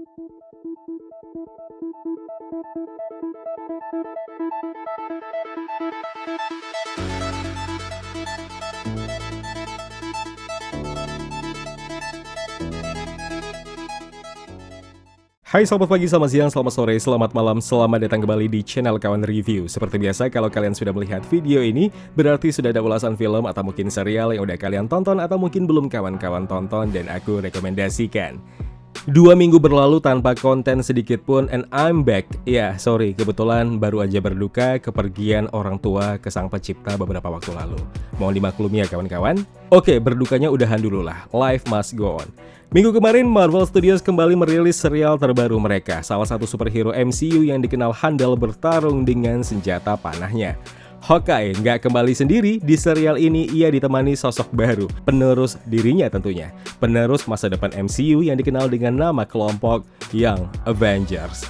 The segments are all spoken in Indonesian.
Hai selamat pagi, selamat siang, selamat sore, selamat malam, selamat datang kembali di channel Kawan Review. Seperti biasa, kalau kalian sudah melihat video ini, berarti sudah ada ulasan film atau mungkin serial yang udah kalian tonton atau mungkin belum kawan-kawan tonton dan aku rekomendasikan. 2 minggu berlalu tanpa konten sedikit pun and I'm back. Ya, sorry, kebetulan baru aja berduka kepergian orang tua ke sang pencipta beberapa waktu lalu. Mohon dimaklumi ya kawan-kawan. Oke, berdukanya udahan dulu lah. Life must go on. Minggu kemarin, Marvel Studios kembali merilis serial terbaru mereka, salah satu superhero MCU yang dikenal handal bertarung dengan senjata panahnya. Hawkeye nggak kembali sendiri, di serial ini ia ditemani sosok baru, penerus dirinya tentunya, penerus masa depan MCU yang dikenal dengan nama kelompok Young Avengers.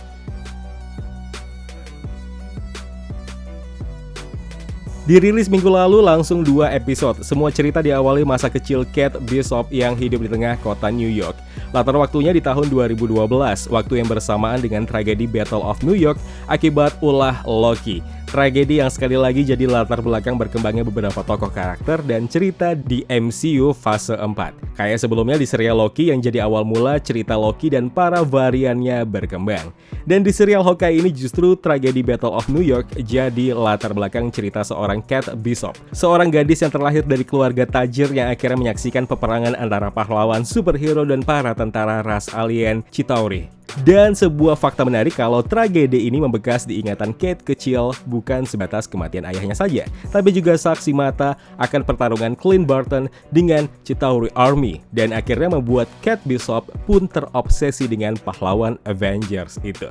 Dirilis minggu lalu langsung 2 episode. Semua cerita diawali masa kecil Kate Bishop yang hidup di tengah kota New York. Latar waktunya di tahun 2012, waktu yang bersamaan dengan tragedi Battle of New York akibat ulah Loki. Tragedi yang sekali lagi jadi latar belakang berkembangnya beberapa tokoh karakter dan cerita di MCU fase 4. Kayak sebelumnya di serial Loki yang jadi awal mula cerita Loki dan para variannya berkembang. Dan di serial Hawkeye ini justru tragedi Battle of New York jadi latar belakang cerita seorang Kate Bishop, seorang gadis yang terlahir dari keluarga tajir yang akhirnya menyaksikan peperangan antara pahlawan superhero dan para tentara ras alien Chitauri. Dan sebuah fakta menarik kalau tragedi ini membekas di ingatan Kate kecil bukan sebatas kematian ayahnya saja, tapi juga saksi mata akan pertarungan Clint Barton dengan Chitauri Army dan akhirnya membuat Kate Bishop pun terobsesi dengan pahlawan Avengers itu.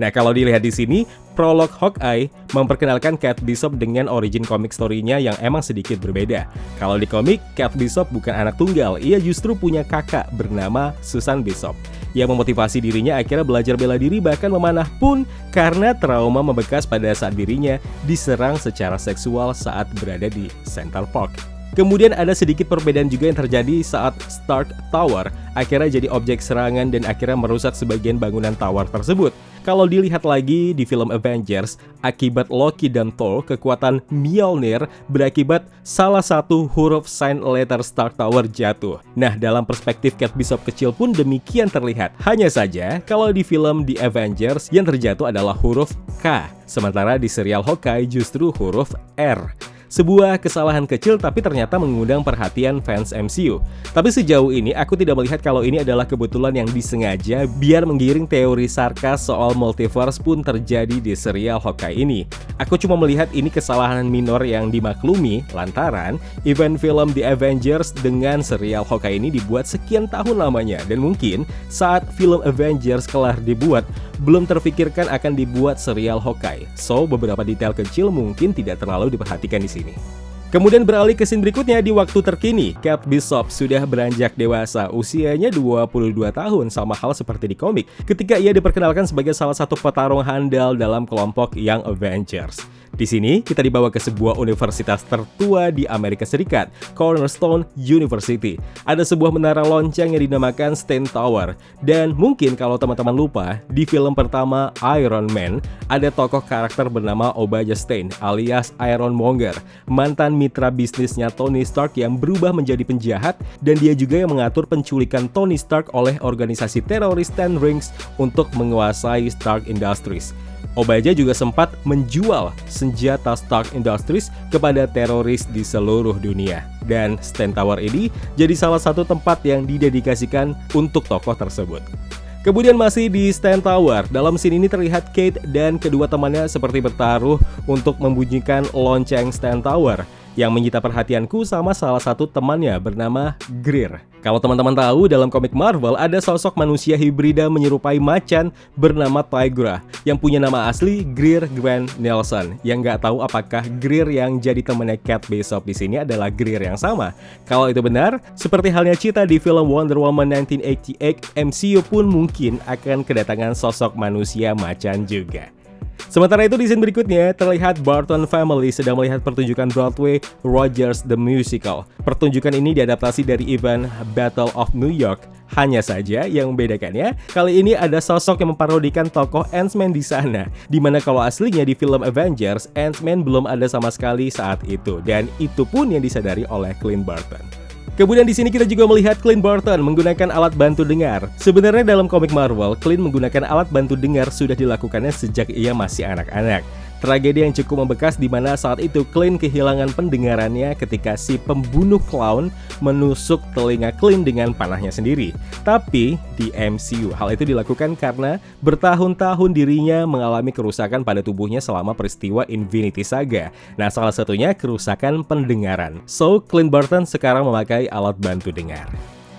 Nah, kalau dilihat di sini, prolog Hawkeye memperkenalkan Kate Bishop dengan origin comic story-nya yang emang sedikit berbeda. Kalau di komik, Kate Bishop bukan anak tunggal, ia justru punya kakak bernama Susan Bishop yang memotivasi dirinya akhirnya belajar bela diri bahkan memanah pun karena trauma membekas pada saat dirinya diserang secara seksual saat berada di Central Park. Kemudian ada sedikit perbedaan juga yang terjadi saat Stark Tower akhirnya jadi objek serangan dan akhirnya merusak sebagian bangunan tower tersebut. Kalau dilihat lagi di film Avengers, akibat Loki dan Thor, kekuatan Mjolnir berakibat salah satu huruf sign letter Stark Tower jatuh. Nah, dalam perspektif Kate Bishop kecil pun demikian terlihat. Hanya saja, kalau di film The Avengers yang terjatuh adalah huruf K, sementara di serial Hawkeye justru huruf R. Sebuah kesalahan kecil tapi ternyata mengundang perhatian fans MCU. Tapi sejauh ini aku tidak melihat kalau ini adalah kebetulan yang disengaja biar menggiring teori sarkas soal multiverse pun terjadi di serial Hawkeye ini. Aku cuma melihat ini kesalahan minor yang dimaklumi lantaran event film The Avengers dengan serial Hawkeye ini dibuat sekian tahun lamanya dan mungkin saat film Avengers kelar dibuat belum terfikirkan akan dibuat serial Hawkeye. So, beberapa detail kecil mungkin tidak terlalu diperhatikan di sini. Kemudian beralih ke scene berikutnya di waktu terkini, Kate Bishop sudah beranjak dewasa, usianya 22 tahun sama hal seperti di komik ketika ia diperkenalkan sebagai salah satu petarung handal dalam kelompok Young Avengers. Di sini kita dibawa ke sebuah universitas tertua di Amerika Serikat, Cornerstone University. Ada sebuah menara lonceng yang dinamakan Stein Tower. Dan mungkin kalau teman-teman lupa, di film pertama Iron Man, ada tokoh karakter bernama Obadiah Stane alias Ironmonger, mantan mitra bisnisnya Tony Stark yang berubah menjadi penjahat, dan dia juga yang mengatur penculikan Tony Stark oleh organisasi teroris Ten Rings untuk menguasai Stark Industries. Obadiah juga sempat menjual senjata Stark Industries kepada teroris di seluruh dunia. Dan Stein Tower ini jadi salah satu tempat yang didedikasikan untuk tokoh tersebut. Kemudian masih di Stein Tower, dalam scene ini terlihat Kate dan kedua temannya seperti bertaruh untuk membunyikan lonceng Stein Tower yang menyita perhatianku sama salah satu temannya bernama Greer. Kalau teman-teman tahu, dalam komik Marvel ada sosok manusia hibrida menyerupai macan bernama Tigra yang punya nama asli Greer Grant Nelson. Yang nggak tahu apakah Greer yang jadi temannya Kate Bishop di sini adalah Greer yang sama. Kalau itu benar, seperti halnya Cheetah di film Wonder Woman 1988, MCU pun mungkin akan kedatangan sosok manusia macan juga. Sementara itu di scene berikutnya, terlihat Barton Family sedang melihat pertunjukan Broadway Rogers the Musical. Pertunjukan ini diadaptasi dari event Battle of New York. Hanya saja yang membedakannya, kali ini ada sosok yang memparodikan tokoh Ant-Man di sana. Dimana kalau aslinya di film Avengers, Ant-Man belum ada sama sekali saat itu. Dan itu pun yang disadari oleh Clint Barton. Kemudian di sini kita juga melihat Clint Barton menggunakan alat bantu dengar. Sebenarnya dalam komik Marvel, Clint menggunakan alat bantu dengar sudah dilakukannya sejak ia masih anak-anak. Tragedi yang cukup membekas di mana saat itu Clint kehilangan pendengarannya ketika si pembunuh clown menusuk telinga Clint dengan panahnya sendiri. Tapi di MCU hal itu dilakukan karena bertahun-tahun dirinya mengalami kerusakan pada tubuhnya selama peristiwa Infinity Saga. Nah, salah satunya kerusakan pendengaran. So, Clint Barton sekarang memakai alat bantu dengar.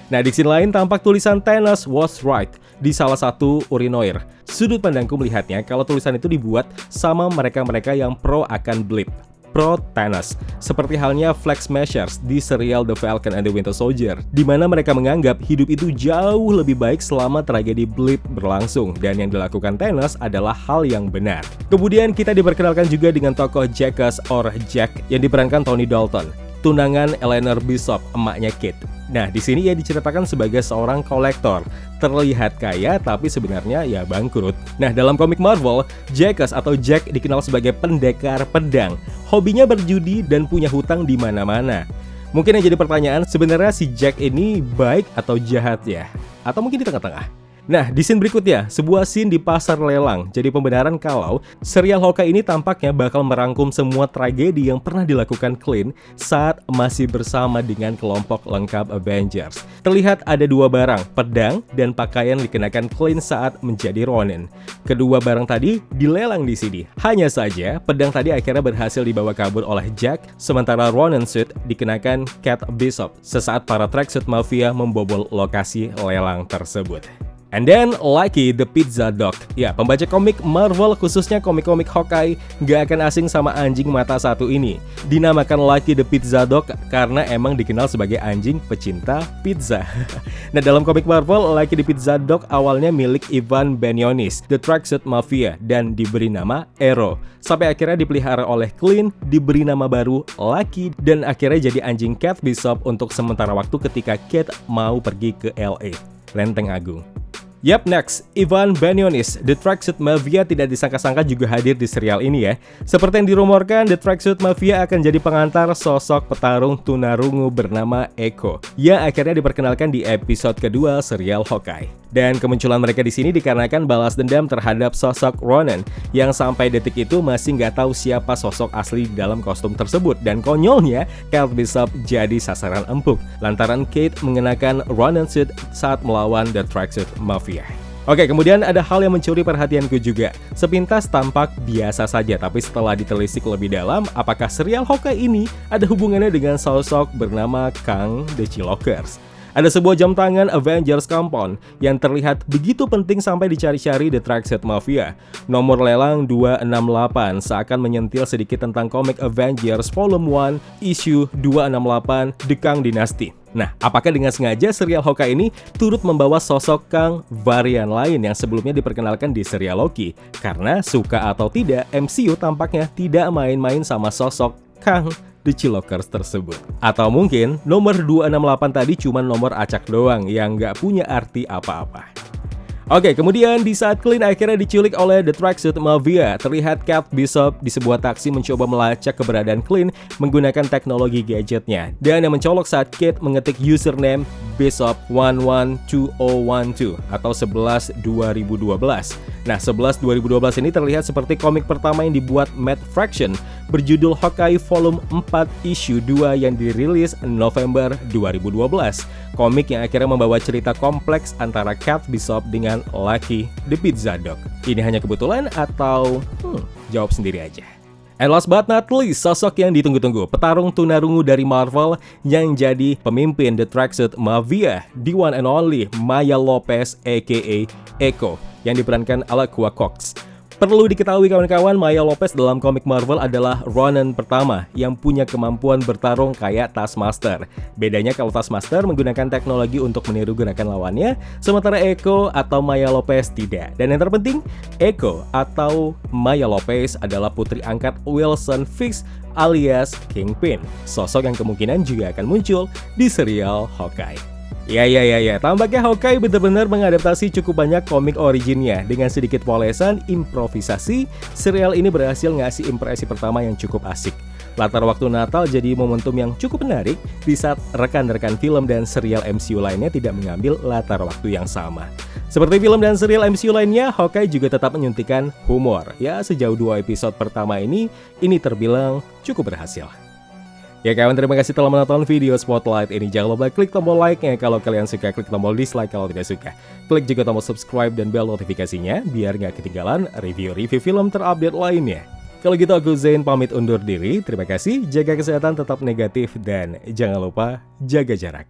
Nah, di sini lain tampak tulisan Thanos was right di salah satu urinoir. Sudut pandangku melihatnya kalau tulisan itu dibuat sama mereka-mereka yang pro akan blip, pro Thanos, seperti halnya Flag Smashers di serial The Falcon and the Winter Soldier, di mana mereka menganggap hidup itu jauh lebih baik selama tragedi blip berlangsung, dan yang dilakukan Thanos adalah hal yang benar. Kemudian kita diperkenalkan juga dengan tokoh Jackass or Jack yang diperankan Tony Dalton, tunangan Eleanor Bishop, emaknya Kate. Nah, di sini ia diceritakan sebagai seorang kolektor, terlihat kaya tapi sebenarnya ya bangkrut. Nah, dalam komik Marvel, Jackass atau Jack dikenal sebagai pendekar pedang. Hobinya berjudi dan punya hutang di mana-mana. Mungkin yang jadi pertanyaan, sebenarnya si Jack ini baik atau jahat ya? Atau mungkin di tengah-tengah? Nah, di scene berikutnya, sebuah scene di pasar lelang. Jadi pembenaran kalau serial Hawkeye ini tampaknya bakal merangkum semua tragedi yang pernah dilakukan Clint saat masih bersama dengan kelompok lengkap Avengers. Terlihat ada dua barang, pedang dan pakaian dikenakan Clint saat menjadi Ronin. Kedua barang tadi dilelang di sini. Hanya saja, pedang tadi akhirnya berhasil dibawa kabur oleh Jack, sementara Ronin suit dikenakan Kate Bishop sesaat para tracksuit mafia membobol lokasi lelang tersebut. And then, Lucky the Pizza Dog. Ya, pembaca komik Marvel khususnya komik-komik Hawkeye gak akan asing sama anjing mata satu ini. Dinamakan Lucky the Pizza Dog karena emang dikenal sebagai anjing pecinta pizza. Nah, dalam komik Marvel, Lucky the Pizza Dog awalnya milik Ivan Banionis, The Tracksuit Mafia, dan diberi nama Arrow. Sampai akhirnya dipelihara oleh Clint, diberi nama baru Lucky, dan akhirnya jadi anjing Kate Bishop untuk sementara waktu ketika Kate mau pergi ke LA, Lenteng Agung. Yap, next, Ivan Banionis, The Tracksuit Mafia tidak disangka-sangka juga hadir di serial ini ya. Seperti yang dirumorkan, The Tracksuit Mafia akan jadi pengantar sosok petarung tunarungu bernama Echo, yang akhirnya diperkenalkan di episode kedua serial Hawkeye. Dan kemunculan mereka di sini dikarenakan balas dendam terhadap sosok Ronin, yang sampai detik itu masih nggak tahu siapa sosok asli di dalam kostum tersebut. Dan konyolnya, Kate Bishop jadi sasaran empuk, lantaran Kate mengenakan Ronin suit saat melawan The Tracksuit Mafia. Oke, kemudian ada hal yang mencuri perhatianku juga. Sepintas tampak biasa saja, tapi setelah ditelisik lebih dalam, apakah serial Hawkeye ini ada hubungannya dengan sosok bernama Kang the Chillokers? Ada sebuah jam tangan Avengers Compound yang terlihat begitu penting sampai dicari-cari The Tracksuit Mafia. Nomor lelang 268 seakan menyentil sedikit tentang komik Avengers Volume 1 Issue 268 The Kang Dynasty. Nah, apakah dengan sengaja serial Hawkeye ini turut membawa sosok Kang varian lain yang sebelumnya diperkenalkan di serial Loki? Karena suka atau tidak, MCU tampaknya tidak main-main sama sosok Kang The Chillokers tersebut. Atau mungkin nomor 268 tadi cuma nomor acak doang yang nggak punya arti apa-apa. Oke, kemudian di saat Clint akhirnya diculik oleh The Tracksuit Mafia, terlihat Kate Bishop di sebuah taksi mencoba melacak keberadaan Clint menggunakan teknologi gadgetnya. Dan yang mencolok saat Kate mengetik username Bishop 112012 atau 11-2012. Nah, 11-2012 ini terlihat seperti komik pertama yang dibuat Matt Fraction berjudul Hawkeye Volume 4 Issue 2 yang dirilis November 2012. Komik yang akhirnya membawa cerita kompleks antara Kate Bishop dengan Lucky the Pizza Dog. Ini hanya kebetulan atau jawab sendiri aja. And last but not least, sosok yang ditunggu-tunggu, petarung tunarungu dari Marvel yang jadi pemimpin The Tracksuit Mafia, the one and only Maya Lopez aka Echo, yang diperankan Alaqua Cox. Perlu diketahui kawan-kawan, Maya Lopez dalam komik Marvel adalah Ronin pertama yang punya kemampuan bertarung kayak Taskmaster. Bedanya kalau Taskmaster menggunakan teknologi untuk meniru gerakan lawannya, sementara Echo atau Maya Lopez tidak. Dan yang terpenting, Echo atau Maya Lopez adalah putri angkat Wilson Fisk alias Kingpin, sosok yang kemungkinan juga akan muncul di serial Hawkeye. Ya, tampaknya Hawkeye benar-benar mengadaptasi cukup banyak komik originnya. Dengan sedikit polesan, improvisasi, serial ini berhasil ngasih impresi pertama yang cukup asik. Latar waktu Natal jadi momentum yang cukup menarik di saat rekan-rekan film dan serial MCU lainnya tidak mengambil latar waktu yang sama. Seperti film dan serial MCU lainnya, Hawkeye juga tetap menyuntikkan humor. Ya, sejauh 2 episode pertama ini terbilang cukup berhasil. Ya kawan, terima kasih telah menonton video Spotlight ini. Jangan lupa klik tombol like-nya kalau kalian suka, klik tombol dislike kalau tidak suka. Klik juga tombol subscribe dan bel notifikasinya biar nggak ketinggalan review-review film terupdate lainnya. Kalau gitu aku Zain pamit undur diri. Terima kasih, jaga kesehatan, tetap negatif, dan jangan lupa jaga jarak.